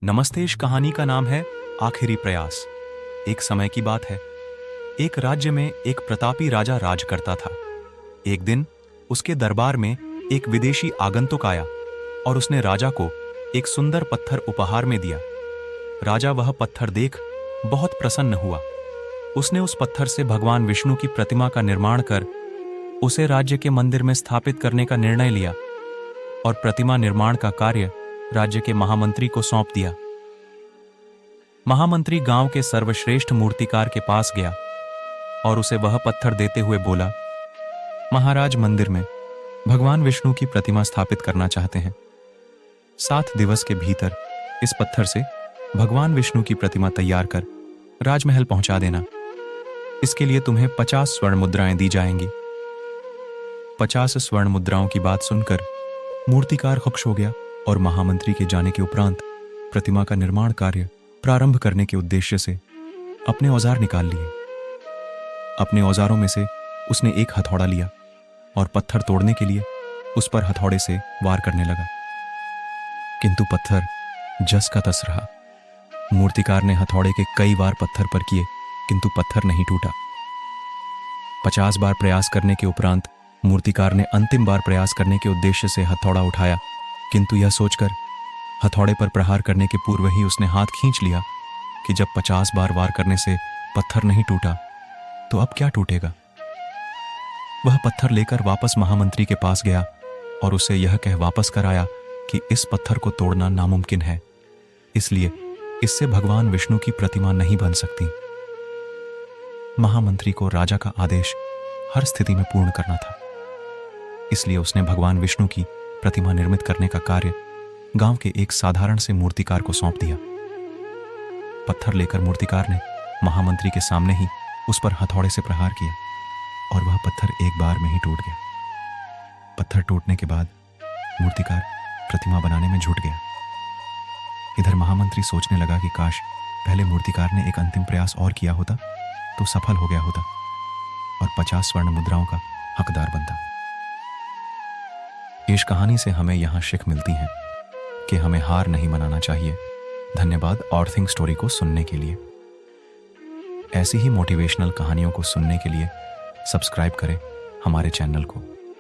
नमस्ते। इस कहानी का नाम है आखिरी प्रयास। एक समय की बात है। एक राज्य में एक प्रतापी राजा राज करता था। एक दिन उसके दरबार में एक विदेशी आगंतुक आया और उसने राजा को एक सुंदर पत्थर उपहार में दिया। राजा वह पत्थर देख बहुत प्रसन्न हुआ। उसने उस पत्थर से भगवान विष्णु की प्रतिमा का निर्माण कर उसे राज्य के मंदिर में स्थापित करने का निर्णय लिया और प्रतिमा निर्माण का कार्य राज्य के महामंत्री को सौंप दिया। महामंत्री गांव के सर्वश्रेष्ठ मूर्तिकार के पास गया और उसे वह पत्थर देते हुए बोला, महाराज, मंदिर में भगवान विष्णु की प्रतिमा स्थापित करना चाहते हैं। 7 दिवस के भीतर इस पत्थर से भगवान विष्णु की प्रतिमा तैयार कर राजमहल पहुंचा देना। इसके लिए तुम्हें 50 स्वर्ण मुद्राएं दी जाएंगी। 50 स्वर्ण मुद्राओं की बात सुनकर मूर्तिकार खुश हो गया और महामंत्री के जाने के उपरांत प्रतिमा का निर्माण कार्य प्रारंभ करने के उद्देश्य से अपने औजार निकाल लिए। अपने औजारों में से उसने एक हथौड़ा लिया और पत्थर तोड़ने के लिए उस पर हथौड़े से वार करने लगा, किंतु पत्थर जस का तस रहा। मूर्तिकार ने हथौड़े के कई वार पत्थर पर किए, किंतु पत्थर नहीं टूटा। 50 बार प्रयास करने के उपरांत मूर्तिकार ने अंतिम बार प्रयास करने के उद्देश्य से हथौड़ा उठाया, किंतु यह सोचकर हथौड़े पर प्रहार करने के पूर्व ही उसने हाथ खींच लिया कि जब 50 बार वार करने से पत्थर नहीं टूटा तो अब क्या टूटेगा। वह पत्थर लेकर वापस महामंत्री के पास गया और उसे यह कह वापस कर आया कि इस पत्थर को तोड़ना नामुमकिन है, इसलिए इससे भगवान विष्णु की प्रतिमा नहीं बन सकती। महामंत्री को राजा का आदेश हर स्थिति में पूर्ण करना था, इसलिए उसने भगवान विष्णु की प्रतिमा निर्मित करने का कार्य गांव के एक साधारण से मूर्तिकार को सौंप दिया। पत्थर लेकर मूर्तिकार ने महामंत्री के सामने ही उस पर हथौड़े से प्रहार किया और वह पत्थर एक बार में ही टूट गया। पत्थर टूटने के बाद मूर्तिकार प्रतिमा बनाने में जुट गया। इधर महामंत्री सोचने लगा कि काश पहले मूर्तिकार ने एक अंतिम प्रयास और किया होता तो सफल हो गया होता और 50 स्वर्ण मुद्राओं का हकदार बनता। इस कहानी से हमें यहां शिक्षा मिलती है कि हमें हार नहीं मनाना चाहिए। धन्यवाद और थिंक स्टोरी को सुनने के लिए। ऐसी ही मोटिवेशनल कहानियों को सुनने के लिए सब्सक्राइब करें हमारे चैनल को।